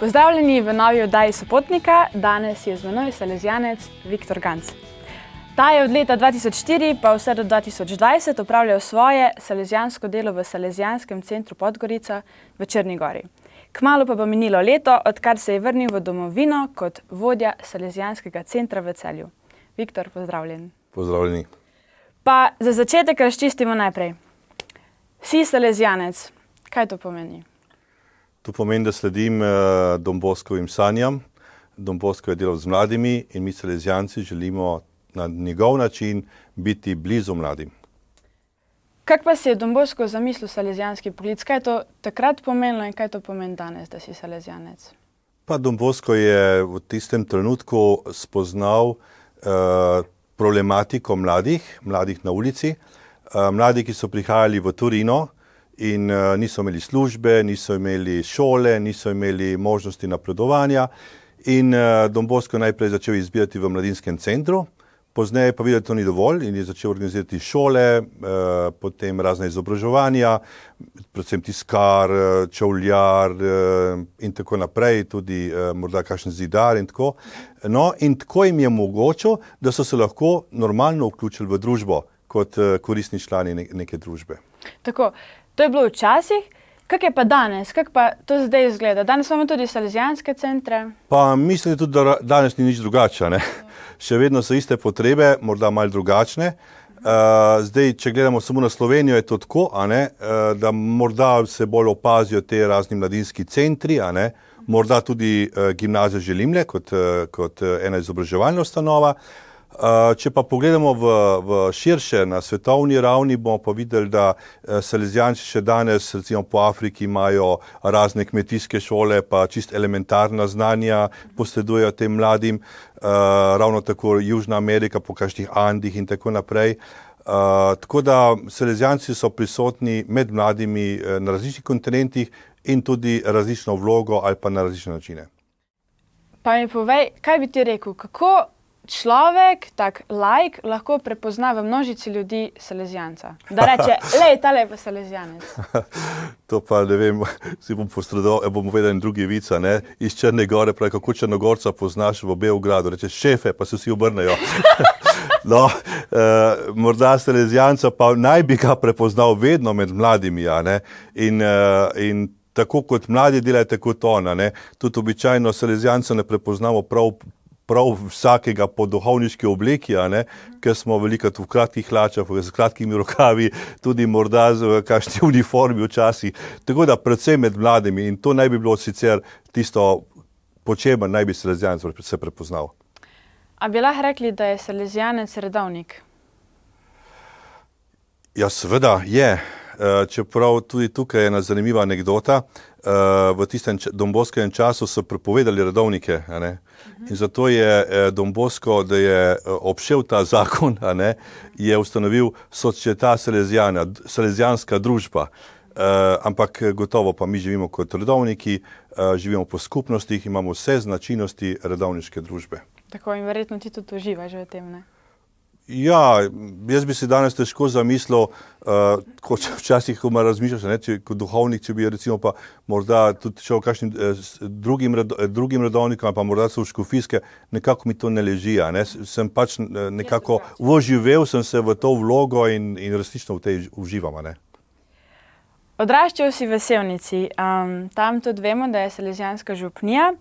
Pozdravljeni v novi oddaji Sopotnika. Danes je z menoj salezijanec Viktor Ganz. Ta je od leta 2004 pa vse do 2020 opravljal svoje salezijansko delo v Salezijanskem centru Podgorica v Črni gori. Kmalu pa bo minilo leto, odkar se je vrnil v domovino kot vodja Salezijanskega centra v Celju. Viktor, pozdravljen. Pozdravljeni. Pa za začetek razčistimo najprej. Si salezijanec. Kaj to pomeni? To pomeni, da sledim Don Boscovim sanjam. Don Bosco je delal z mladimi in mi salezijanci želimo na njegov način biti blizu mladim. Kako pa si je Don Bosco zamislil salezijanski poklic? Kaj je to takrat pomenilo in kaj to pomeni danes, da si salezijanec? Pa Don Bosco je v tistem trenutku spoznal problematiko mladih na ulici. Mladi, ki so prihajali v Torino in niso imeli službe, niso imeli šole, niso imeli možnosti napredovanja. In Don Bosco najprej začel izbirati v mladinskem centru, pozneje pa videl, da to ni dovolj in je začel organizirati šole, potem razne izobraževanja, predvsem tiskar, čevljar in tako naprej, tudi morda kakšen zidar in tako. No, in tako jim je omogočil, da so se lahko normalno vključili v družbo kot koristni člani neke družbe. Tako, to je bilo včasih. Kako je pa danes? Kako pa to zdaj izgleda? Danes imamo tudi salezijanske centre. Pa mislim tudi, da danes ni nič drugače, ne? Še vedno so iste potrebe, morda malo drugačne. Zdaj, če gledamo samo na Slovenijo, je to tako, da morda se bolj opazijo te razni mladinski centri, morda tudi gimnazija Želimlje kot ena izobraževalna ustanova. Če pa pogledamo v širše, na svetovni ravni, bomo pa videli, da salezijanci še danes, recimo po Afriki, imajo razne kmetijske šole, pa čist elementarna znanja posredujejo tem mladim, ravno tako Južna Amerika po kakšnih Andih in tako naprej. Tako da salezijanci so prisotni med mladimi na različnih kontinentih in tudi različno vlogo ali pa na različne načine. Pa mi povej, kaj bi ti rekel, kako človek, tak laik, lahko prepozna v množici ljudi salezijanca? Da reče, lej, tale je pa salezijanec. To pa ne vem, si bom povedal en drugi vic, iz Črne gore, pravi, kako Črnogorca poznaš v Beogradu, reče, šefe, pa se vsi obrnejo. No, morda salezijanca pa naj bi ga prepoznal vedno med mladimi, in tako kot mladi delajo, tako to, tudi običajno salezijanca ne prepoznamo prav vsakega po duhovniški obleki, ker smo velikokrat v kratkih hlačah, z kratkimi rokavi, tudi morda v kakšni uniformi včasih. Tako da predvsem med mladimi in to naj bi bilo sicer tisto, po čemer naj bi salezijanec se prepoznal. A bi lahko rekli, da je salezijanec redovnik? Ja, seveda je. Čeprav tudi tukaj je ena zanimiva anekdota. V tistem Don Boscovem času so prepovedali redovnike, in zato je Don Bosco, da je obšel ta zakon, je ustanovil Società Salesiana, salezijanska družba. Ampak gotovo pa mi živimo kot redovniki, živimo po skupnostih, imamo vse značilnosti redovniške družbe. Tako, in verjetno ti tudi uživaš v tem, ne? Ja, jaz bi si danes težko zamislil, kot včasih, ko me razmišljaš, kot duhovnik, če bi recimo pa morda tudi šel kakšnim drugim redovnikom, pa morda so v škofijske, nekako mi to ne leži, Sem pač nekako vživel sem se v to vlogo in resnično v tej uživam, Odraščal si v Sevnici, tam tudi vemo, da je salezijanska župnija.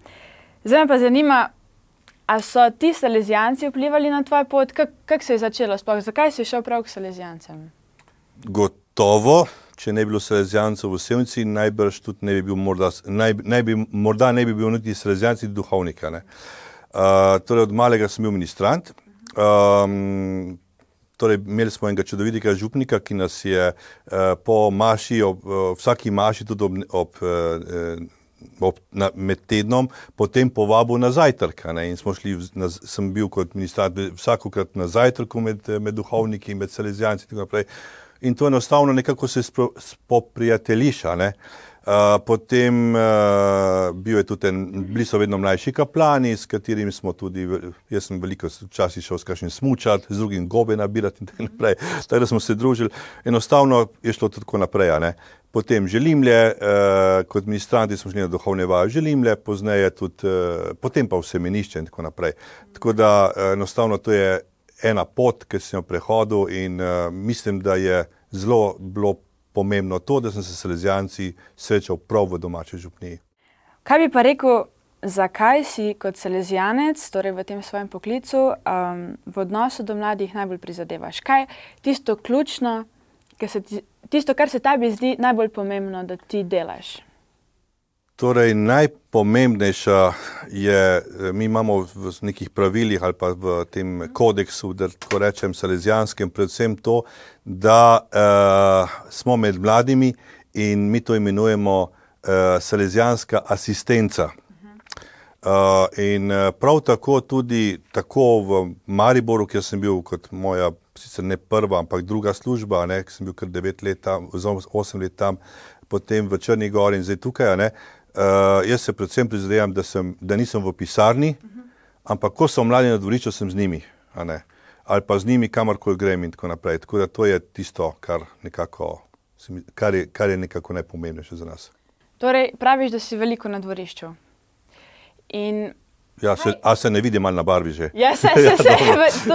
Zdaj me pa zanima, a so ti salezijanci vplivali na tvoj pot? Kako se je začelo sploh? Zakaj si šel prav k salezijancem? Gotovo, če ne bi bilo salezijancev v Sevnici, najbrž tudi ne bi bil morda ne bi bil niti salezijanci, niti duhovnika, Torej, od malega sem bil ministrant. Torej, imeli smo enega čudovitega župnika, ki nas je po maši, vsaki maši tudi med tednom potem povabil na zajtrk, in smo šli, sem bil kot ministrant vsakokrat na zajtrku med duhovniki, med salezijanci in tako naprej. In to enostavno nekako se spoprijateljiš, Potem bili so vedno mlajši kaplani, s katerimi smo tudi, jaz sem veliko včasih šel s kakšnim smučat, z drugim gobe nabirati in tako naprej, tako da smo se družili. Enostavno je šlo tako naprej, ne. Potem Želimlje, kot ministranti smo šli na duhovne vaje v Želimlje, pozneje tudi, potem pa v Semenišče in tako naprej. Tako da enostavno to je ena pot, ki sem jo prehodil in mislim, da je zelo bilo pomembno to, da sem se s salezijanci srečal prav v domači župniji. Kaj bi pa rekel, zakaj si kot salezijanec, torej v tem svojem poklicu, v odnosu do mladih najbolj prizadevaš? Kaj je tisto ključno, tisto, kar se tebi zdi najbolj pomembno, da ti delaš? Torej, najpomembnejša je, mi imamo v nekih pravilih ali pa v tem kodeksu, da tako rečem, salezijanskem, predvsem to, da smo med mladimi in mi to imenujemo salezijanska asistenca. In prav tako tudi tako v Mariboru, kjer sem bil kot moja, sicer ne prva, ampak druga služba, ne, ker sem bil kar 9 let tam, 8 let tam, potem v Črni Gori in zdaj tukaj, ne. Jaz se predvsem prizadevam, da nisem v pisarni, ampak ko so mladi na dvorišču, sem z njimi, a ne. Ali pa z njimi kamorkoli grem in tako naprej. Tako da to je tisto, kar je nekako najpomembnejše za nas. Torej, praviš, da si veliko na dvorišču. In ja, a se ne vidi malo na barvi že? Ja,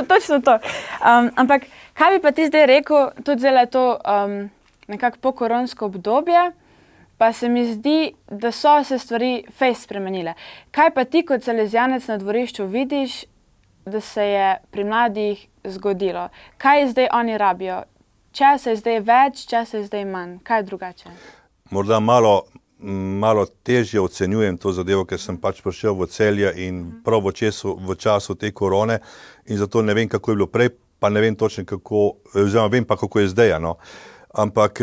točno to. Ampak kaj bi pa ti zdaj rekel, tudi zdaj je to nekako pokoronsko obdobje, pa se mi zdi, da so se stvari fejst spremenile. Kaj pa ti kot salezijanec na dvorišču vidiš, da se je pri mladih zgodilo? Kaj zdaj oni rabijo? Česa je zdaj več, česa je zdaj manj? Kaj je drugače? Morda malo težje ocenjujem to zadevo, ker sem pač prišel v Celje in prav v času te korone in zato ne vem, kako je bilo prej, pa ne vem točno oziroma vem pa, kako je zdaj, no. Ampak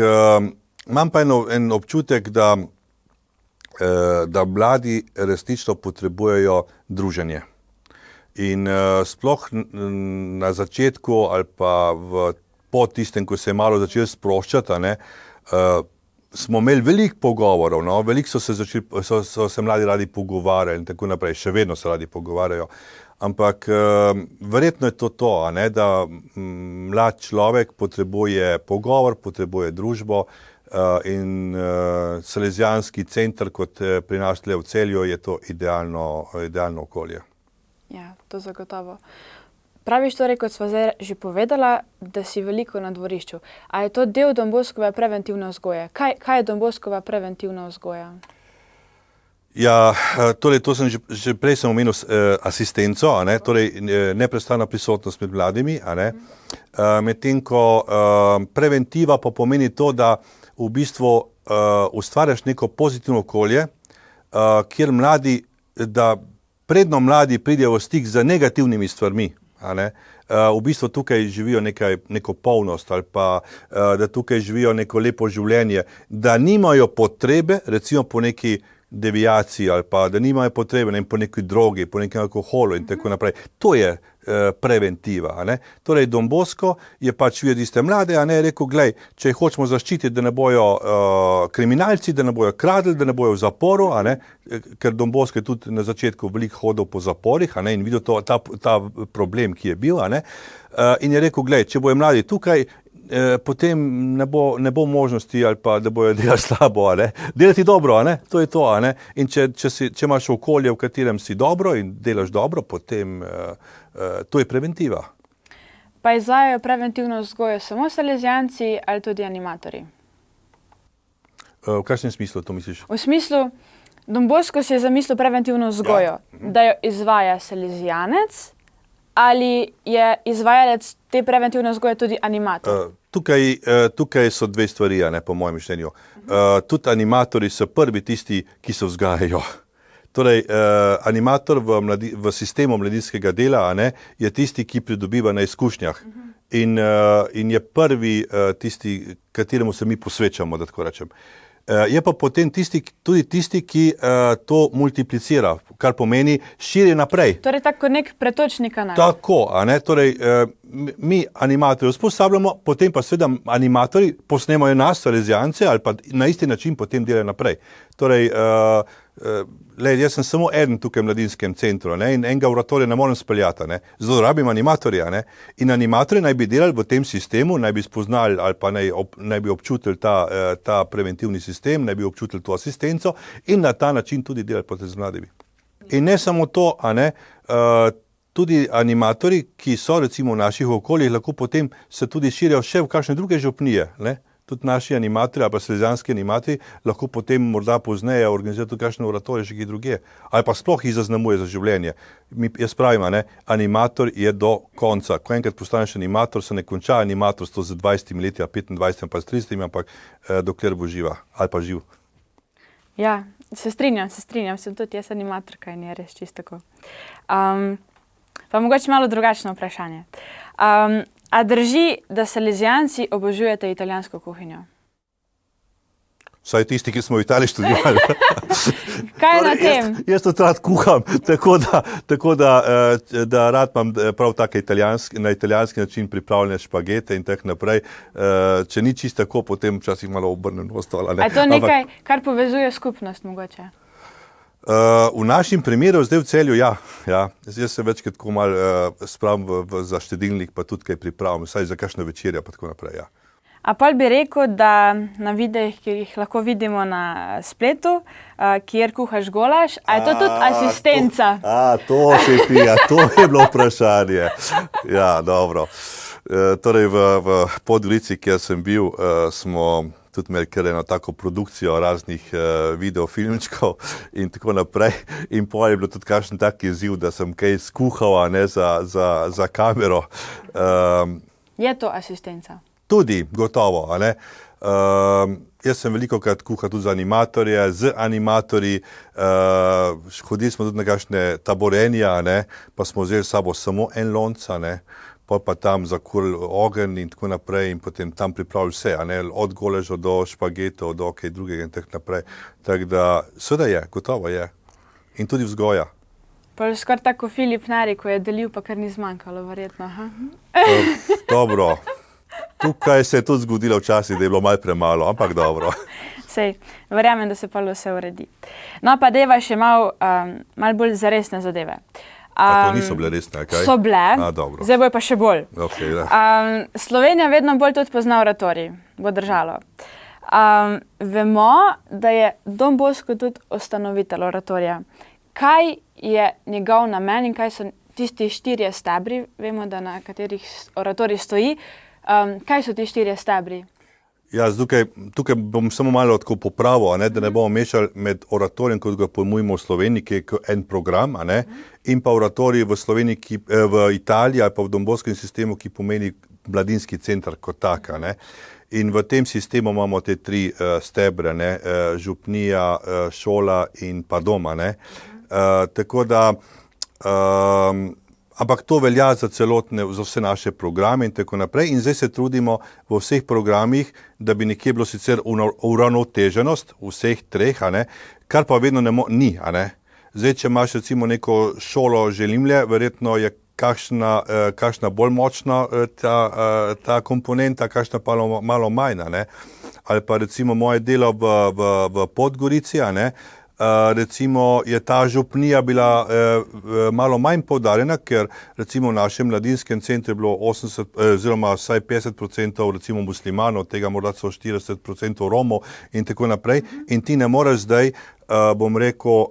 imam pa en občutek, da mladi resnično potrebujejo druženje. In sploh na začetku ali pa po tistem, ko se je malo začel sproščati, ne, smo imeli veliko pogovorov, no, veliko so se mladi radi pogovarjali in tako naprej, še vedno se radi pogovarjajo. Ampak verjetno je to, ne, da mlad človek potrebuje pogovor, potrebuje družbo in salezijanski center, kot pri nas tle v Celju, je to idealno okolje. Ja, to zagotovo. Praviš torej, kot sva zdaj že povedala, da si veliko na dvorišču. A je to del Don Boskove preventivne vzgoje? Kaj je Don Boskova preventivna vzgoja? Ja, torej to sem že prej sem omenil asistenco, a ne, torej neprestana prisotnost med mladimi, a ne. Medtem ko preventiva pa pomeni to, da v bistvu ustvarjaš neko pozitivno okolje, kjer predno mladi pridejo v stik z negativnimi stvarmi, a ne. V bistvu tukaj živijo neko polnost ali pa da tukaj živijo neko lepo življenje, da nimajo potrebe, recimo po neki devijaciji ali pa da nimajo potrebe po neki drogi, po nekem alkoholu in tako naprej. To je preventiva, a ne. Torej, Don Bosko je pač videl tiste mlade, a ne, rekel, glej, če jih hočemo zaščititi, da ne bojo kriminalci, da ne bojo kradli, da ne bojo v zaporu, a ne, ker Don Bosko je tudi na začetku veliko hodil po zaporih, a ne, in videl ta problem, ki je bil, a ne, in je rekel, glej, če bojo mladi tukaj, potem ne bo možnosti ali pa, da bojo delati slabo, a ne. Delati dobro, a ne, to je to, a ne. In če imaš okolje, v katerem si dobro in delaš dobro, potem to je preventiva. Pa izvajajo preventivno vzgojo samo salezijanci ali tudi animatorji? V kakšnem smislu to misliš? V smislu, Don Bosko si je zamislil preventivno vzgojo, da jo izvaja salezijanec, ali je izvajalec te preventivne vzgoje tudi animator? Tukaj so dve stvari, ne, po mojem mišljenju. Tudi animatorji so prvi tisti, ki se vzgajajo. Torej, animator v sistemu mladinskega dela, a ne, je tisti, ki pridobiva na izkušnjah. In je prvi tisti, kateremu se mi posvečamo, da tako rečem. Je pa potem tudi tisti, ki to multiplicira, kar pomeni širi naprej. Torej tako nek pretočni kanal. Tako, a ne, torej mi animatorje usposabljamo, potem pa seveda animatorji posnemajo nas, Salezijance, ali pa na isti način potem delajo naprej. Torej, jaz sem samo eden tukaj v mladinskem centru, ne, in enega oratorija ne morem speljati, ne. Zato rabim animatorja, ne. In animatorji naj bi delali v tem sistemu, naj bi spoznali ali pa naj bi občutili ta preventivni sistem, naj bi občutili to asistenco in na ta način tudi delali potem z mladimi. In ne samo to, tudi animatorji, ki so recimo v naših okoljih, lahko potem se tudi širijo še v kakšne druge župnije, ne. Tudi naši animatorji ali pa salezijanski animatorji lahko potem morda pozneje organizirajo tudi kakšne oratorije še kje drugje. Ali pa sploh jih zaznamuje za življenje. Jaz pravim, ne, animator je do konca. Ko enkrat postaneš animator, se ne konča animatorstvo z 20 leti, 25 pa s 30, ampak dokler bo živa ali pa živ. Ja, se strinjam. Sem tudi jaz animatorka in je res čisto tako. Pa mogoče malo drugačno vprašanje. A drži, da Salezijanci obožujete italijansko kuhinjo? Vsaj tisti, ki smo v Italiji študirali. Kaj je na tem? Jaz tudi rad kuham, tako da rad imam prav take na italijanski način pripravljene špagete in tako naprej. Če ni čisto tako, potem včasih malo obrnem v stol. A je to nekaj, kar povezuje skupnost mogoče? V našem primeru, zdaj v Celju, ja. Jaz se večkrat tako malo spravim za štedilnik, pa tudi kaj pripravim, vsaj za kakšno večerjo, pa tako naprej, ja. A pol bi rekel, da na videih, ki jih lahko vidimo na spletu, kjer kuhaš golaž, a je to tudi asistenca? To se pija, to je bilo vprašanje. Ja, dobro. Torej v Podgorici, kjer sem bil, smo tudi imeli kar eno tako produkcijo raznih videofilmčkov in tako naprej. In pol je bilo tudi kakšen tak izziv, da sem kaj skuhal, ne, za kamero. Je to asistenca? Tudi, gotovo, a ne. Jaz sem velikokrat kuhal tudi za animatorje, z animatorji, hodili smo tudi na kakšne taborenja, ne, pa smo vzeli s sabo samo en lonc, ne, pa tam zakurili ogenj in tako naprej in potem tam pripravili vse, a ne, od goleža do špagetov, do kaj drugega in tako naprej. Tako da, seveda je, gotovo je. In tudi vzgoja. Pa je skoraj tako Filip Nari, ko je delil, pa kar ni zmanjkalo, verjetno. Dobro. Tukaj se je tudi zgodilo včasih, da je bilo malo premalo, ampak dobro. Sej, verjamem, da se pa vse uredi. No, pa deva še malo bolj za resne zadeve. To niso bile resne, kaj? So bile, zdaj bojo pa še bolj. Okay, Slovenija vedno bolj tudi pozna oratorij, bo držalo. Vemo, da je Don Bosco tudi ustanovitelj oratorija. Kaj je njegov namen in kaj so tisti 4 stebri, vemo, da na katerih oratorij stoji, kaj so ti 4 stebri? Ja, tukaj bom samo malo tako popravil, da ne bomo mešali med oratorijem, kot ga pojmujemo v Sloveniji, ki je en program, in pa oratorij v Sloveniji, v Italiji ali pa v Don Boscovem sistemu, ki pomeni mladinski center kot tak. In v tem sistemu imamo te 3 stebre, župnija, šola in pa doma. Tako da, ampak to velja za vse naše programe in tako naprej. In zdaj se trudimo v vseh programih, da bi nekje bilo sicer uravnoteženost vseh 3, kar pa vedno ni. Zdaj, če imaš recimo neko šolo Želimlje, verjetno je kakšna bolj močna ta komponenta, kakšna pa malo manj. Ali pa recimo moje delo v Podgorici, recimo je ta župnija bila malo manj poudarjena, ker recimo v našem mladinskem centru je bilo 80, oziroma vsaj 50% recimo muslimanov, tega morda so 40% Romov in tako naprej. In ti ne moreš zdaj, bom rekel,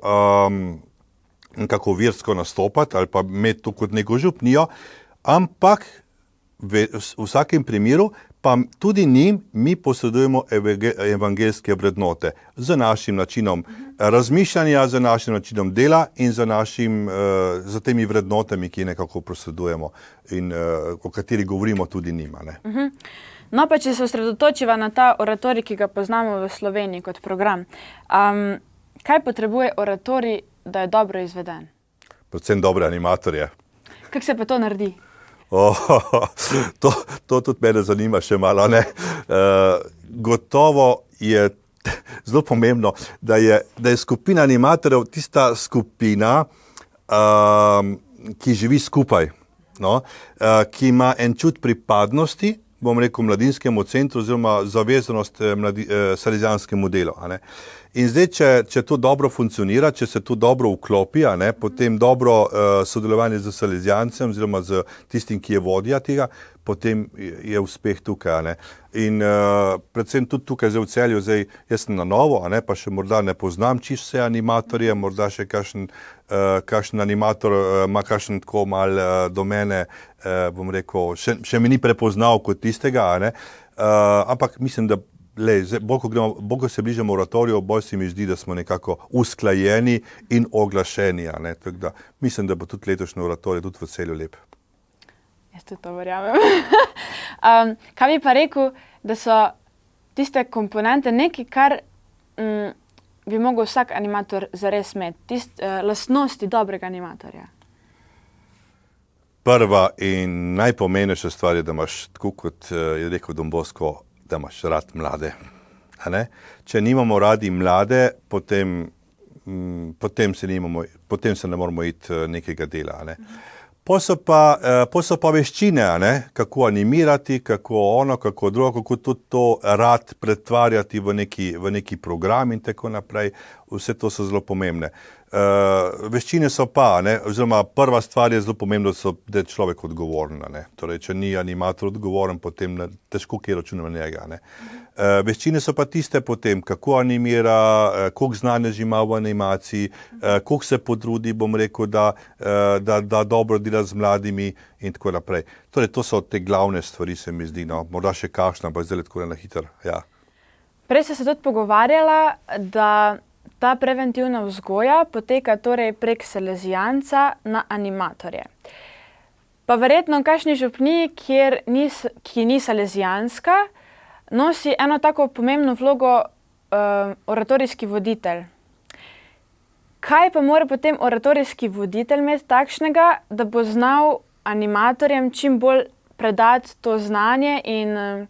nekako versko nastopati ali pa imeti to kot neko župnijo, ampak v vsakem primeru pa tudi njim mi posredujemo evangeljske vrednote z našim načinom razmišljanja, z našim načinom dela in z temi vrednotami, ki nekako posredujemo in o kateri govorimo tudi njima. No, pa če se osredotočiva na ta oratorij, ki ga poznamo v Sloveniji kot program, kaj potrebuje oratorij, da je dobro izveden? Predvsem dobre animatorje. Kako se pa to naredi? To tudi mene zanima še malo. Gotovo je zelo pomembno, da je skupina animatorjev tista skupina, ki živi skupaj. no, ki ima en čut pripadnosti, bom rekel, mladinskemu centru oziroma zavezanost salezijanskemu delu. A ne. In zdaj, če to dobro funkcionira, če se to dobro vklopi, a ne, potem dobro sodelovanje z salezijancem oziroma z tistim, ki je vodja tega, potem je uspeh tukaj. A ne. In predvsem tudi tukaj zdaj v Celju, zdaj jaz sem na novo, a ne, pa še morda ne poznam čisto vse animatorje, morda še kakšen animator ima kakšen tako malo do mene, bom rekel, še mi ni prepoznal kot tistega, a ne, ampak mislim, da bolj ko se bližamo oratoriju, bolj se mi zdi, da smo nekako usklajeni in oglašeni. A ne? Tako da mislim, da bo tudi letošnji oratorij tudi v Celju lep. Jaz tudi to verjamem. Kaj bi pa rekel, da so tiste komponente nekaj, kar bi mogel vsak animator zares imeti, lastnosti dobrega animatorja? Prva in najpomembnejša stvar je, da imaš, tako kot je rekel Don Bosco, da imaš rad mlade. A ne? Če nimamo radi mlade, potem se ne moramo iti nekega dela. A ne? Pol so pa veščine, a ne? Kako animirati, kako drugo, kako tudi to rad pretvarjati v neki program in tako naprej. Vse to so zelo pomembne. Veščine so pa, ne, oziroma prva stvar je zelo pomembno, da je človek odgovoren. Ne. Torej, če ni animator odgovoren, potem težko kje računamo na njega. Ne. Veščine so pa tiste potem, kako animira, koliko znanja že ima v animaciji, koliko se potrudi, bom rekel, da dobro dela z mladimi in tako naprej. Torej, to so te glavne stvari, se mi zdi, no. Morda še kakšna, ampak zdaj tako na hitro. Ja. Prej ste se tudi pogovarjala, da ta preventivna vzgoja poteka torej prek salezijanca na animatorje. Pa verjetno v kakšni župniji, ki ni salezijanska, nosi eno tako pomembno vlogo oratorijski voditelj. Kaj pa mora potem oratorijski voditelj imeti takšnega, da bo znal animatorjem čim bolj predati to znanje in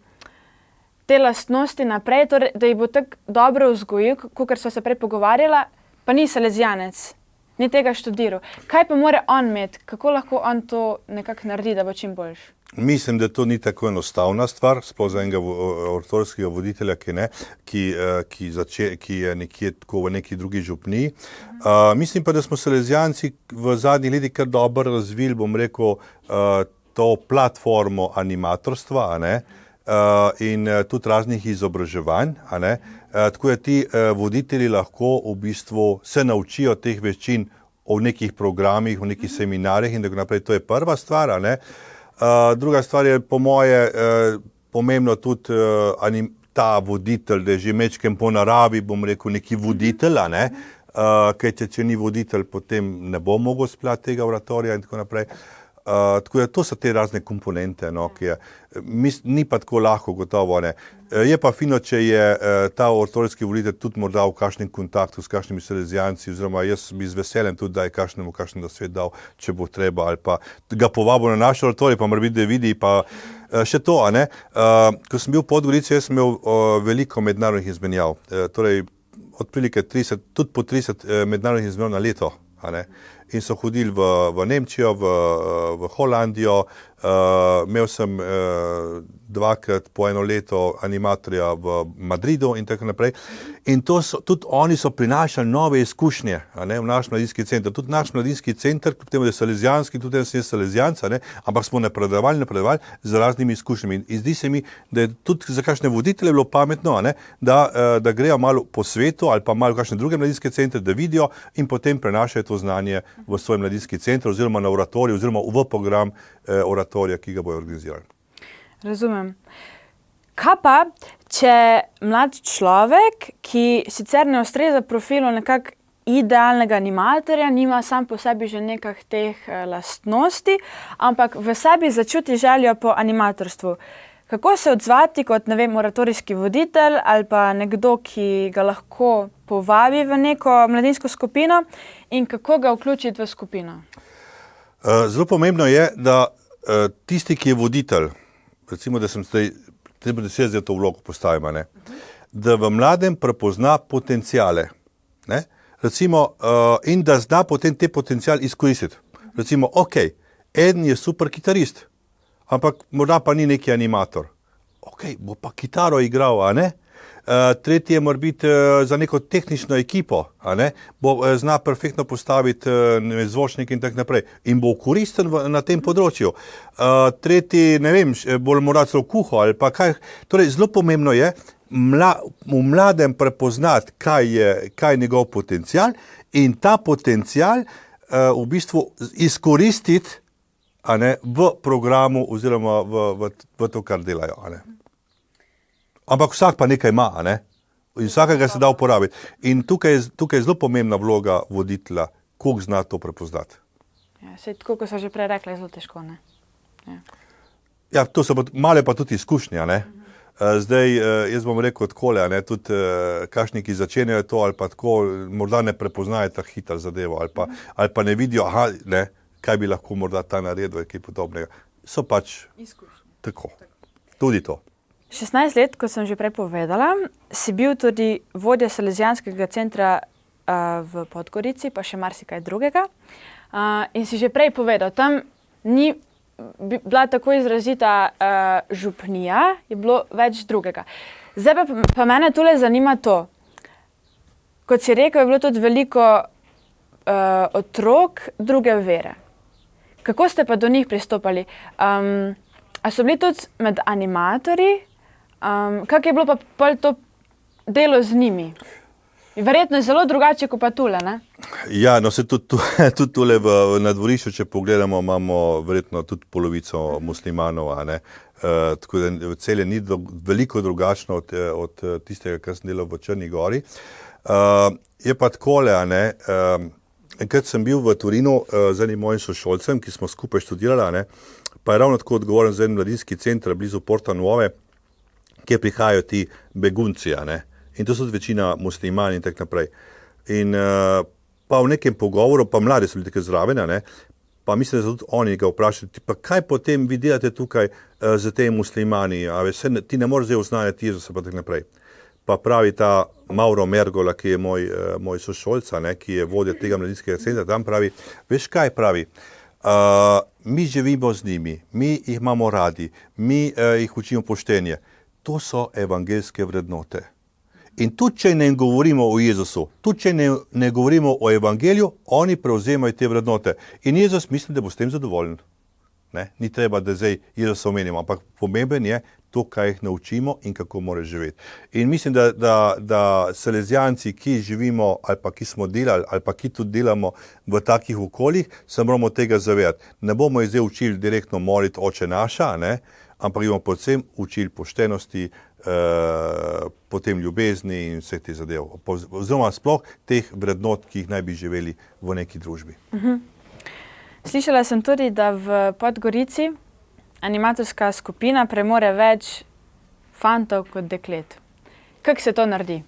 te lastnosti naprej, torej, da jih bo tako dobro vzgojil, kakor sva se prej pogovarjala, pa ni salezijanec, ni tega študiral. Kaj pa mora on imeti? Kako lahko on to nekako naredi, da bo čim boljši? Mislim, da to ni tako enostavna stvar, sploh za enega oratorijskega voditelja, ki je nekje tako v neki drugi župniji. Mislim pa, da smo salezijanci v zadnjih letih kar dobro razvili, bom rekel, to platformo animatorstva, a ne, in tudi raznih izobraževanj, a ne. Tako da ti voditelji lahko v bistvu se naučijo teh veščin o nekih programih, o nekih seminarjih in tako naprej. To je prva stvar, a ne. Druga stvar je po moje pomembno tudi ta voditelj, da je že mečkem po naravi, bom rekel, neki voditelj, a ne. Ker če ni voditelj, potem ne bo mogel speljati tega oratorija in tako naprej. Tako da to so te razne komponente, no, ni pa tako lahko gotovo, ne. Je pa fino, če je ta oratorijski voditelj tudi morda v kakšnem kontaktu s kakšnimi salezijanci, oziroma jaz bi z veseljem tudi, da je kakšen nasvet dal, če bo treba, ali pa ga povabil na naš oratorij, pa mora biti, da vidi, pa še to, a ne. Ko sem bil v Podgorici, jaz sem imel veliko mednarodnih izmenjav, torej odprilike 30, tudi po 30 mednarodnih izmenjav na leto, a ne. In so hodili v Nemčijo, v Holandijo, imel sem dvakrat po eno leto animatorja v Madridu in tako naprej. In tudi oni so prinašali nove izkušnje, a ne, v naš mladinski center. Tudi naš mladinski center, kljub temu, da je salezijanski, tudi jaz sem salezijanc, a ne, ampak smo napredovali z raznimi izkušnjami. In zdi se mi, da je tudi za kakšne voditelje bilo pametno, a ne, da grejo malo po svetu ali pa malo v kakšne druge mladinske centre, da vidijo in potem prenašajo to znanje v svoj mladinski center oziroma na oratorij oziroma v program oratorija, ki ga bojo organizirali. Razumem. Kaj pa, če mlad človek, ki sicer ne ustreza profilu nekako idealnega animatorja, nima sam po sebi že nekih teh lastnosti, ampak v sebi začuti željo po animatorstvu. Kako se odzvati kot, ne vem, oratorijski voditelj ali pa nekdo, ki ga lahko povabi v neko mladinsko skupino in kako ga vključiti v skupino? Zelo pomembno je, da tisti, ki je voditelj, recimo, da sem zdaj to vlogo postavim, ne, da v mladem prepozna potenciale, ne, recimo, in da zna potem te potencial izkoristiti. Recimo, ok, eden je super kitarist, ampak morda pa ni neki animator. Ok, bo pa kitaro igral, a ne? Tretji je mora biti za neko tehnično ekipo, a ne? Bo zna perfektno postaviti zvočnik in tako naprej in bo koristen na tem področju. Tretji, ne vem, bolj mora celo kuho ali pa kaj. Torej, zelo pomembno je v mladem prepoznati, kaj je njegov potencial in ta potencial v bistvu izkoristiti, a ne, v programu oziroma v to, kar delajo, a ne. Ampak vsak pa nekaj ima, a ne. In vsakega se da uporabiti. In tukaj je zelo pomembna vloga voditelja, koliko zna to prepoznati. Ja, saj tako, kot so že prej rekli, je zelo težko, ne. Ja, to so male pa tudi izkušnje, ne. Zdaj, jaz bom rekel takole, ne, tudi kakšni, ki začenjajo to ali pa tako, morda ne prepoznajo tako hitro zadevo ali pa ne vidijo, ne, kaj bi lahko morda ta naredil, kaj podobnega. So pač tako. Tudi to. 16 let, kot sem že prej povedala, si bil tudi vodja Salezijanskega centra v Podgorici, pa še marsikaj drugega. In si že prej povedal, tam ni bila tako izrazita župnija, je bilo več drugega. Zdaj pa mene tule zanima to. Kot si rekel, je bilo tudi veliko otrok druge vere. Kako ste pa do njih pristopali? A so bili tudi med animatorji? Kako je bilo pa pol to delo z njimi? Verjetno je zelo drugače, kot pa tule, ne? Ja, no se tudi tule na dvorišču, če pogledamo, imamo verjetno tudi polovico muslimanov, a ne. Tako da celje ni veliko drugačno od tistega, kar sem delal v Črni Gori. Je pa takole, a ne, enkrat sem bil v Torinu z enim mojim sošolcem, ki smo skupaj študirali, a ne, pa je ravno tako odgovoren za en mladinski center blizu Porta Nuove, kjer prihajajo ti begunci, a ne. In to so tudi večina muslimani in tako naprej. In pa v nekem pogovoru, pa mladi so bili tako zraven, a ne, pa mislim, da so tudi oni ga vprašali, pa kaj potem vi delate tukaj z temi muslimani, a veš, ti ne moreš zdaj oznajati Jezusa, pa tako naprej. Pa pravi ta Mauro Mergola, ki je moj sošolc, a ne, ki je vodja tega mladinskega centra, tam pravi, veš kaj pravi, mi živimo z njimi, mi jih imamo radi, mi jih učimo poštenje. To so evangeljske vrednote. In tudi, če ne govorimo o Jezusu, tudi, če ne govorimo o evangeliju, oni prevzemajo te vrednote. In Jezus mislim, da bo s tem zadovoljen. Ne? Ni treba, da zdaj Jezusa omenimo, ampak pomemben je to, kaj jih naučimo in kako mora živeti. In mislim, da Salezijanci, ki živimo ali pa ki smo delali ali pa ki tudi delamo v takih okoljih, se moramo tega zavedati. Ne bomo jih zdaj učili direktno moliti Oče naša, ne? Ampak bomo predvsem učili poštenosti, potem ljubezni in vseh teh zadev. Oziroma sploh teh vrednot, ki jih naj bi živeli v neki družbi. Slišala sem tudi, da v Podgorici animatorska skupina premore več fantov kot deklet. Kako se to naredi?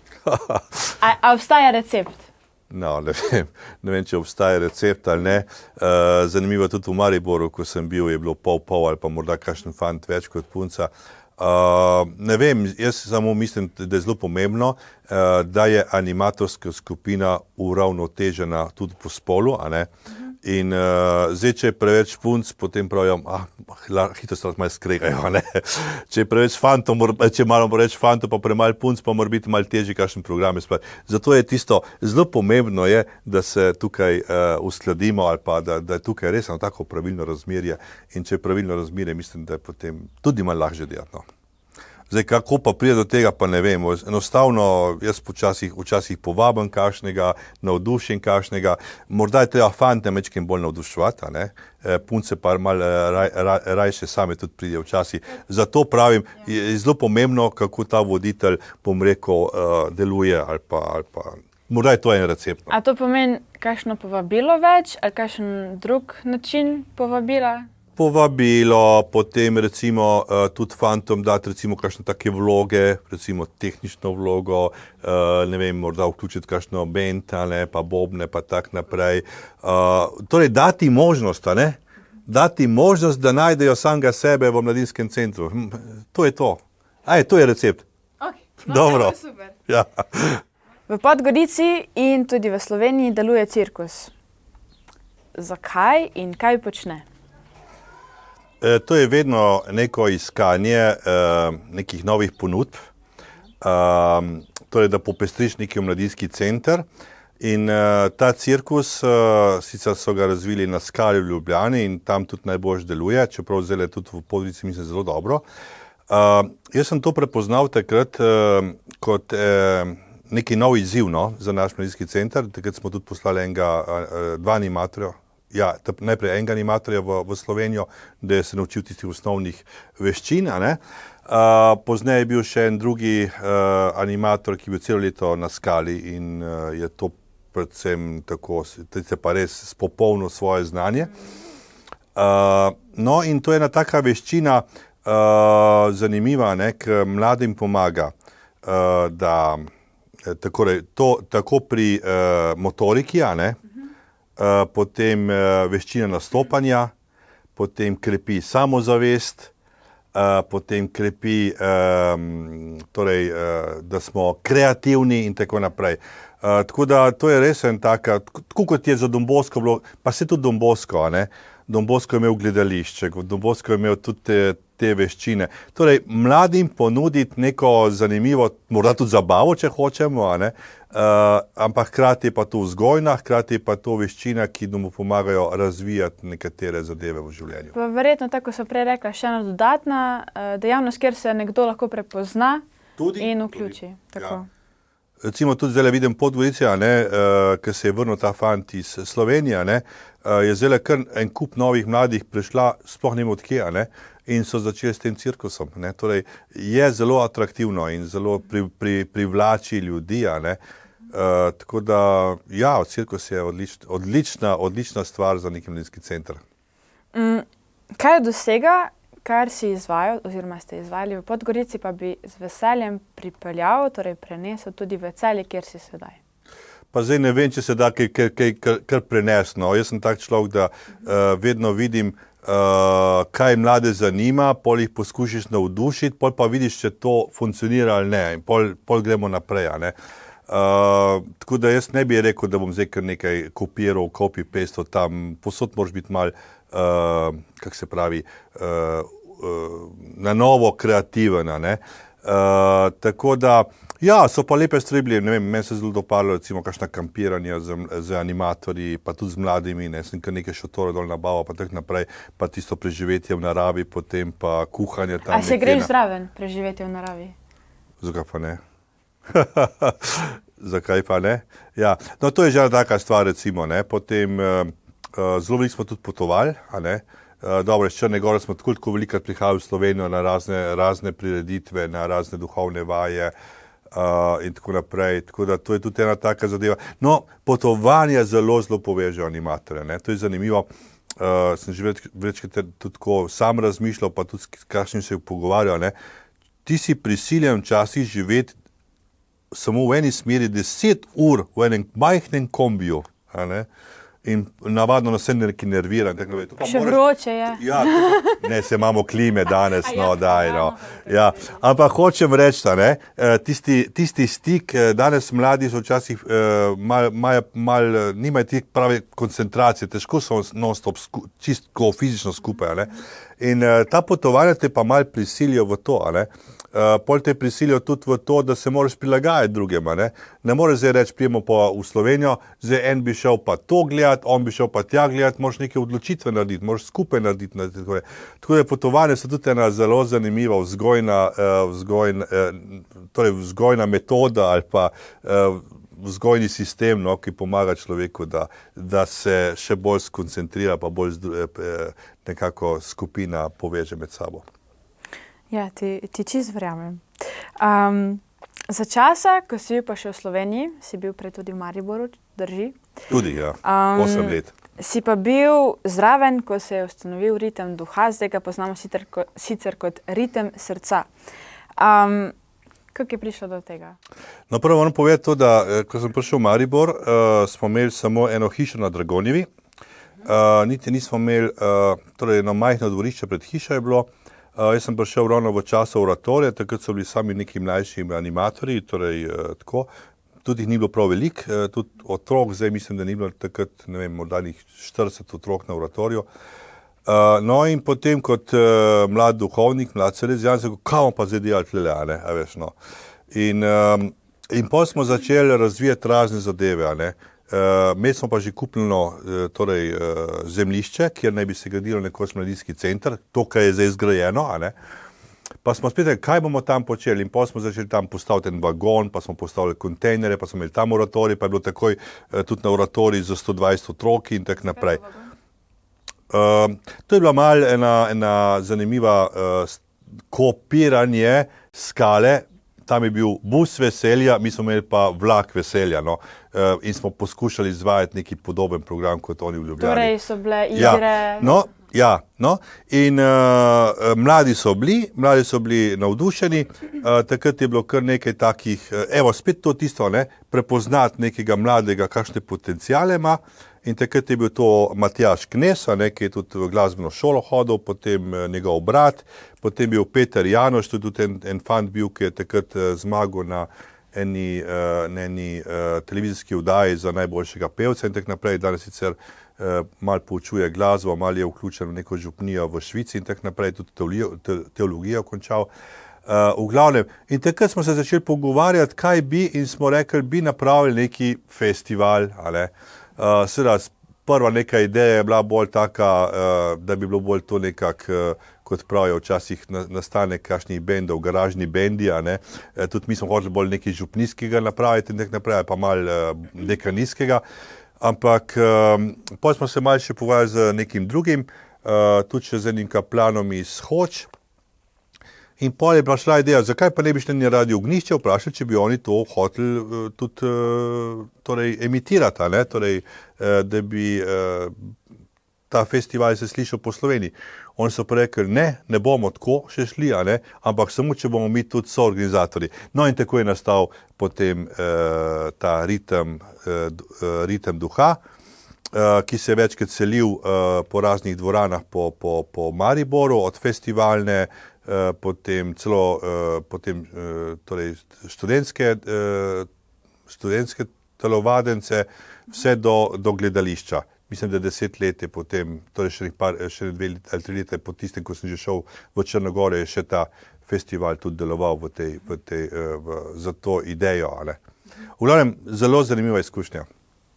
A obstaja recept? No, ne vem, če obstaja recept ali ne. Zanimivo tudi v Mariboru, ko sem bil, je bilo pol ali pa morda kakšen fant več kot punca. Ne vem, jaz samo mislim, da je zelo pomembno, da je animatorska skupina uravnotežena tudi po spolu, a ne. In zdaj, če je preveč punc, potem pravijo, hitro se malo skregajo, ne. Če je preveč fantov, če malo preveč fantov, pa premalo punc, pa mora biti malo težji kakšen program izpeljati. Zato je tisto, zelo pomembno je, da se tukaj uskladimo ali pa, da je tukaj res tako pravilno razmerje. In če je pravilno razmerje, mislim, da je potem tudi malo lažje delati, no. Zdaj, kako pa pride do tega, pa ne vem. Enostavno, jaz včasih povabim kakšnega, navdušim kakšnega. Morda je treba fante majčkeno bolj navduševati, a ne? Punce pa malo rajše same tudi pridejo včasih. Zato pravim, je zelo pomembno, kako ta voditelj, bom rekel, deluje ali pa morda je to en recept. No. A to pomeni kakšno povabilo več ali kakšen drug način povabila? Povabilo, potem recimo tudi fantom dati recimo kakšne take vloge, recimo tehnično vlogo, ne vem, morda vključiti kakšno band, pa bobne, pa tak naprej. Torej dati možnost, a ne? Dati možnost, da najdejo samega sebe v mladinskem centru. To je to. To je recept. Okay. Dobro. Super. Ja. V Podgorici in tudi v Sloveniji deluje cirkus. Zakaj in kaj počne? To je vedno neko iskanje nekih novih ponudb, torej da popestriš neki mladinski center. In ta cirkus, sicer so ga razvili na Skali v Ljubljani in tam tudi najbolj deluje, čeprav zdaj tudi v Podgorici mislim zelo dobro. Jaz sem to prepoznal takrat kot neki nov izziv, no, za naš mladinski center. Takrat smo tudi poslali dva animatorja. Ja, najprej enega animatorja v Slovenijo, da se naučil tistih osnovnih veščin. Pozneje je bil še en drugi animator, ki je bil celo leto na Skali in je to predvsem tako, se pa res spopolnil svoje znanje. No, in to je ena taka veščina zanimiva, ne, ki mladim pomaga, da tako pri motoriki, potem veščina nastopanja, potem krepi samozavest, potem krepi, torej, da smo kreativni in tako naprej. Tako da to je res en taka, tako kot je za Don Bosco bilo, pa se tudi Don Bosco, Don Bosco je imel gledališče, Don Bosco je imel tudi te veščine. Torej, mladim ponuditi neko zanimivo, morda tudi zabavo, če hočemo, ampak hkrati pa to vzgojna, hkrati pa to veščina, ki mu pomagajo razvijati nekatere zadeve v življenju. Pa verjetno, tako so prej rekla, še ena dodatna dejavnost, kjer se nekdo lahko prepozna in vključi. Tako. Ja. Recimo tudi zdaj vidim Podgorici, ki se je vrnil ta fant iz Slovenije, je zdaj kar en kup novih mladih prišla, sploh ne vem od kje, in so začeli s tem cirkusom. Torej, je zelo atraktivno in zelo privlači ljudi. Tako da, ja, cirkus je odlična stvar za neki mladinski center. Kaj je dosega, kar si izvajal, oziroma ste izvajali v Podgorici, pa bi z veseljem pripeljal, torej prenesel tudi v Celje, kjer si sedaj? Pa zdaj ne vem, če se da kar prenesti. No. Jaz sem tak človek, da vedno vidim, kaj mlade zanima, pol jih poskušiš navdušiti, pol pa vidiš, če to funkcionira ali ne, in pol gremo naprej. Tako da jaz ne bi rekel, da bom zdaj kar nekaj kopiral, copy-paste tam, posod moraš biti malo, kako se pravi, na novo kreativen. Tako da, ja, so pa lepe stvari bili, ne vem, meni se zelo dopadlo, recimo, kakšna kampiranja z animatorji, pa tudi z mladimi, sem kar nekaj šotore dol nabaval, pa tako naprej, pa tisto preživetje v naravi, potem pa kuhanje tam. A se greš zraven preživetje v naravi? Zakaj pa ne? Zakaj pa ne? Ja, no to je že taka stvar, recimo, potem zelo veliko smo tudi potovali, dobro, iz Črne Gore smo tako velikokrat prihajali v Slovenijo na razne prireditve, na razne duhovne vaje in tako naprej. Tako da to je tudi ena taka zadeva. No, potovanja zelo povežejo animatorje, to je zanimivo. Sem že večkrat tudi tako sam razmišljal, pa tudi s kakšnim se pogovarjal. Ti si prisiljen včasih živeti samo v eni smeri 10 ur v enem majhnem kombiju, in navadno nas se neki nervira. Še vroče je. Ja, ne, se imamo klime danes, Ja. Ampak hočem reči, tisti stik, danes mladi so včasih nimajo tih prave koncentracije, težko so non-stop čisto fizično skupaj. In ta potovanja te pa malo prisilijo v to, pol te prisilijo tudi v to, da se moraš prilagajati drugim. Ne moreš zdaj reči, prijemo pa v Slovenijo, zdaj en bi šel pa to gledati, on bi šel pa tja gledati, moraš neke odločitve narediti, moraš skupaj narediti. Tako da potovanje so tudi ena zelo zanimiva vzgojna metoda ali pa vzgojni sistem, ki pomaga človeku, da se še bolj skoncentrira, pa bolj nekako skupina poveže med sabo. Ja, ti čisto verjamem. Za časa, ko si bil pa še v Sloveniji, si bil prej tudi v Mariboru, drži? Tudi, ja. 8 let. Si pa bil zraven, ko se je ustanovil ritem duha, zdaj ga poznamo sicer kot ritem srca. Kako je prišlo do tega? No, prvo moram povedati to, da ko sem prišel v Maribor, smo imeli samo eno hišo na Dragonjevi. Niti nismo imeli, torej eno majhno dvorišče pred hišo je bilo. Jaz sem prišel ravno v času oratorija, takrat so bili sami neki mlajši animatorji, torej tako. Tudi jih ni bilo prav veliko, tudi otrok, zdaj mislim, da ni bilo takrat, ne vem, morda 40 otrok na oratoriju. No in potem kot mlad duhovnik, mlad salezijan, sem rekel, kaj bomo pa zdaj delali tlele, a ne, a veš, no. In potem smo začeli razvijati razne zadeve, a ne. Imeli smo pa že kupljeno zemljišče, kjer naj bi se gradilo nekoč mladinski center, to, kar je zdaj zgrajeno, a ne. Pa smo spet rekli, kaj bomo tam počeli, in potem smo začeli tam postaviti en vagon, pa smo postavili kontejnere, pa smo imeli tam oratorij, pa je bilo takoj tudi na oratorij za 120 otroki in tako naprej. To je bila malo ena zanimiva kopiranje skale. Tam je bil bus veselja, mi smo imeli pa vlak veselja, no. In smo poskušali izvajati neki podoben program, kot oni v Ljubljani. Torej so bile igre. No. In mladi so bili navdušeni, takrat je bilo kar nekaj takih, evo, spet to tisto, ne, prepoznati nekega mladega, kakšne potenciale ima. In takrat je bil to Matjaž Knez, ki je tudi v glasbeno šolo hodil, potem njegov brat, potem je bil Peter Janoš, tudi en fant bil, ki je takrat zmagal na eni televizijski oddaji za najboljšega pevca in tako naprej. Danes sicer malo poučuje glasbo, malo je vključen v neko župnijo v Švici in tako naprej, tudi teologijo končal. V glavnem, in takrat smo se začeli pogovarjati, kaj bi, in smo rekli, bi napravili neki festival, ali seveda, prva neka ideja je bila bolj taka, da bi bilo bolj to nekako, kot pravijo včasih nastane kakšnih bendov, garažni bendi, a ne. Tudi mi smo hoteli bolj nekaj župnijskega napraviti in tako naprej, pa malo dekanijskega. Ampak potem smo se malo še pogovarjali z nekim drugim, tudi še z enim kaplanom iz Hoč. In potem je prišla ideja, zakaj pa ne bi šli na Radio Ognjišče vprašali, če bi oni to hoteli tudi emitirati, a ne? Torej, da bi ta festival se slišal po Sloveniji. Oni so pa rekli, ne bomo tako še šli, a ne? Ampak samo, če bomo mi tudi soorganizatorji. No in tako je nastal potem ta ritem duha, ki se je večkrat selil po raznih dvoranah po Mariboru, od festivalne, potem celo torej študentske telovadence, vse do gledališča. Mislim, da 10 let je potem, torej še 2 ali 3 leta po tistem, ko sem že šel v Črnogoro, je še ta festival tudi deloval za to idejo. Ali. V glavnem, zelo zanimiva izkušnja.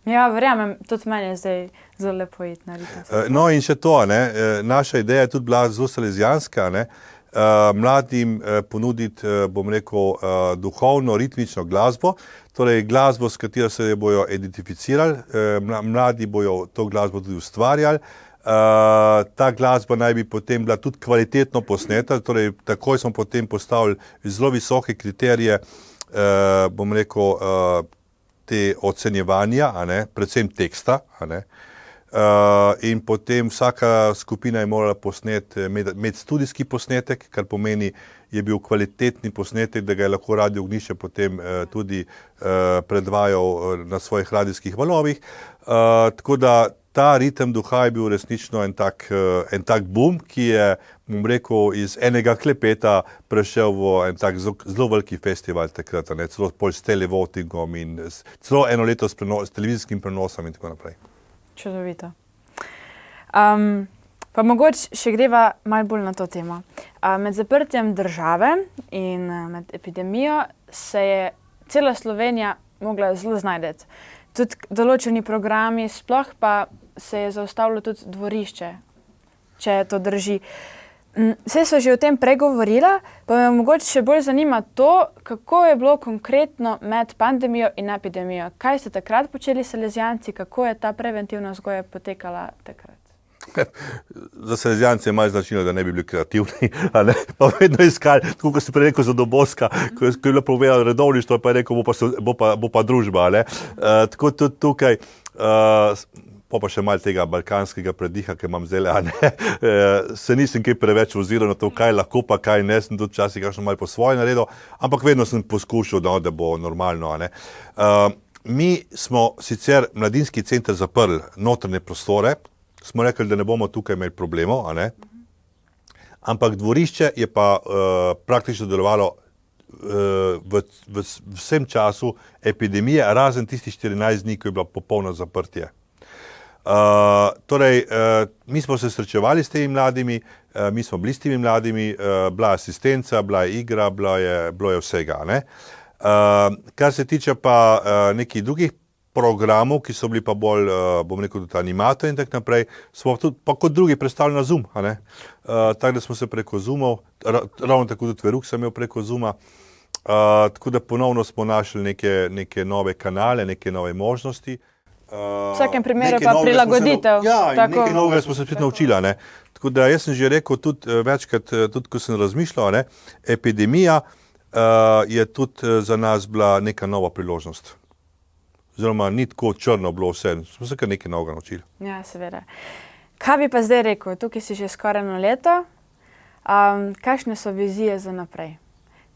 Ja, verjamem, tudi meni je zdaj zelo lepo iti na ritem. No in še to, naša ideja je tudi bila zelo salezijanska, mladim ponuditi, bom rekel, duhovno, ritmično glasbo, torej glasbo, s katero se bojo identificirali, mladi bojo to glasbo tudi ustvarjali. Ta glasba naj bi potem bila tudi kvalitetno posneta, torej takoj smo potem postavili zelo visoke kriterije, bom rekel, te ocenjevanja, predvsem teksta, in potem vsaka skupina je morala imeti studijski posnetek, kar pomeni, je bil kvalitetni posnetek, da ga je lahko Radio Ognjišče potem tudi predvajal na svojih radijskih valovih. Tako da ta ritem duha je bil resnično en tak boom, ki je, bom rekel, iz enega klepeta prešel v en tak zelo veliki festival takrat, celo pol s televotingom in celo eno leto s televizijskim prenosom in tako naprej. Čudovito. Pa mogoče še greva malo bolj na to temo. Med zaprtjem države in med epidemijo se je cela Slovenija mogla zelo znajdeti. Tudi določeni programi, sploh pa se je zaustavilo tudi dvorišče, če to drži. Saj so že o tem pregovorila, pa me mogoče še bolj zanima to, kako je bilo konkretno med pandemijo in epidemijo. Kaj ste takrat počeli salezijanci, kako je ta preventivna vzgoja potekala takrat? Za salezijance je malo značilno, da ne bi bili kreativni, pa vedno iskali, tako kot si prej rekel za Doboska, ko je bilo povedano redovništvo, pa je rekel, bo pa družba. Tako tudi tukaj, pa še malo tega balkanskega prediha, ki imam zdaj, se nisem kaj preveč oziral na to, kaj lahko pa kaj ne, sem tudi včasih kakšno malo po svoje naredil, ampak vedno sem poskušal, da bo normalno. Mi smo sicer mladinski center zaprli notranje prostore, smo rekli, da ne bomo tukaj imeli problemov, ampak dvorišče je pa praktično delovalo v vsem času epidemije, razen tistih 14 dni, ko je bilo popolno zaprtje. Mi smo se srečevali s temi mladimi, mi smo bili s temi mladimi, bila je asistenca, bila je igra, bilo je vsega. Ne? Kar se tiče pa nekih drugih programov, ki so bili pa bolj, bom rekel, tudi animatorji in tako naprej, smo tudi pa kot drugi predstavili na Zoom. Tako da smo se preko Zoomov, ravno tako tudi Veruk sem imel preko Zooma, tako da ponovno smo našli neke nove kanale, neke nove možnosti. V vsakem primeru pa prilagoditev. Nekaj novega smo se spet naučili. Ne? Tako da jaz sem že rekel tudi večkrat, tudi ko sem razmišljal, epidemija je tudi za nas bila neka nova priložnost. Oziroma, ni tako črno bilo vse, smo se kar nekaj novega naučili. Ja, seveda. Kaj bi pa zdaj rekel? Tukaj si že skoraj 1 leto. Kakšne so vizije za naprej?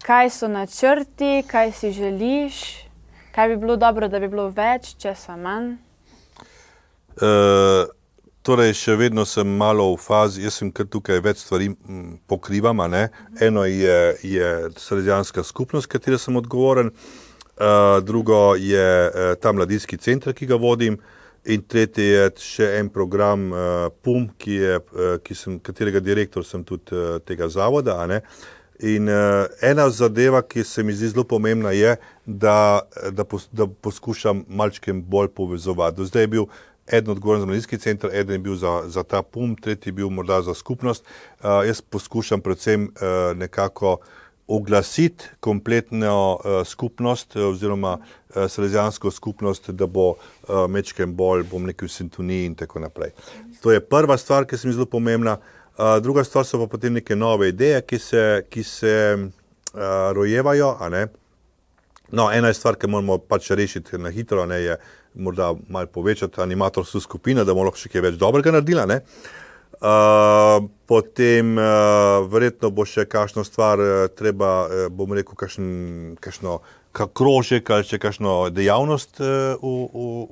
Kaj so načrti, kaj si želiš? Kaj bi bilo dobro, da bi bilo več, česa manj? Torej, še vedno sem malo v fazi, jaz sem kar tukaj več stvari pokrivam. Eno je Salezijanska skupnost, katera sem odgovoren. Drugo je ta mladinski center, ki ga vodim, in tretje je še en program PUM, katerega direktor sem tudi tega zavoda. In ena zadeva, ki se mi zdi zelo pomembna, je, da poskušam malčkem bolj povezovati. Do zdaj je bil eden odgovoren za mladinski center, eden je bil za ta PUM, tretji je bil morda za skupnost. Jaz poskušam predvsem nekako oglasiti kompletno skupnost oziroma salezijansko skupnost, da bo mečkem bolj, bom rekel, v sintoniji in tako naprej. To je prva stvar, ki se mi zelo pomembna. Druga stvar so pa potem neke nove ideje, ki se rojevajo. No, ena je stvar, ki moramo pač rešiti na hitro, je morda malo povečati animatorsko skupino, da bomo lahko še kaj več dobrega naredili. Potem verjetno bo še kakšno stvar treba, bom rekel, kakšno krožek ali še kakšno dejavnost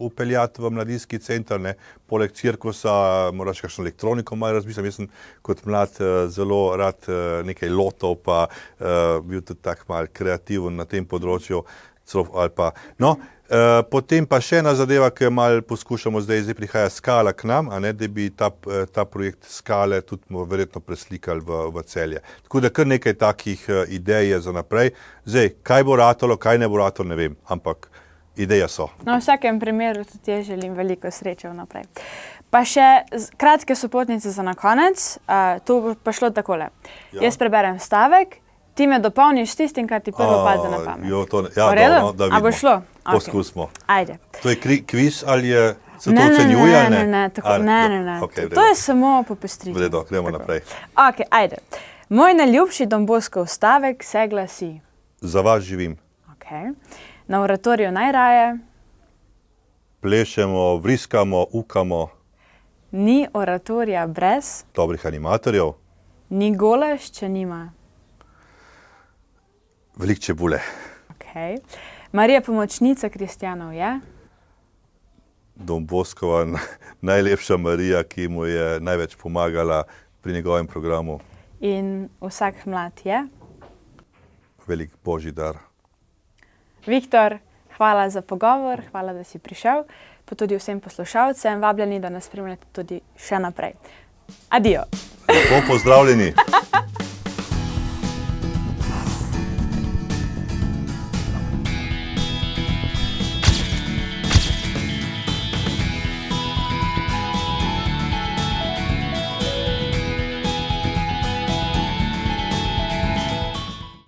upeljati v mladinski center. Poleg cirkusa, moram še kakšno elektroniko malo razmislim. Jaz sem kot mlad zelo rad nekaj lotov, pa bil tudi tak malo kreativen na tem področju. Potem pa še ena zadeva, ki jo malo poskušamo zdaj prihaja Skala k nam, da bi ta projekt Skale tudi verjetno preslikali v Celje. Tako da kar nekaj takih idej je za naprej. Zdaj, kaj bo ratalo, kaj ne bo ratalo, ne vem, ampak ideje so. No, v vsakem primeru tudi jaz želim veliko sreče vnaprej. Pa še kratke sopotnice za na konec. To bo pa šlo takole. Ja. Jaz preberem stavek, ti me dopolniš s tistim, kar ti prvo pade na pamet. Da vidimo. A bo šlo? Poskusimo. Ajde. To je kviz ali se to ocenjuje? Ne. To je samo popestritev. V redu, gremo naprej. Ok, ajde. Moj najljubši Don Boscov stavek se glasi. Za vas živim. Ok. Na oratoriju najraje. Plešemo, vriskamo, ukamo. Ni oratorija brez. Dobrih animatorjev. Ni golaž, če nima. Veliko čebule. Okay. Marija pomočnica kristjanov je? Don Boscova, najlepša Marija, ki mu je največ pomagala pri njegovem programu. In vsak mlad je? Velik božji dar. Viktor, hvala za pogovor, hvala, da si prišel, pa tudi vsem poslušalcem, vabljeni, da nas spremljate tudi še naprej. Adijo. Lepo pozdravljeni.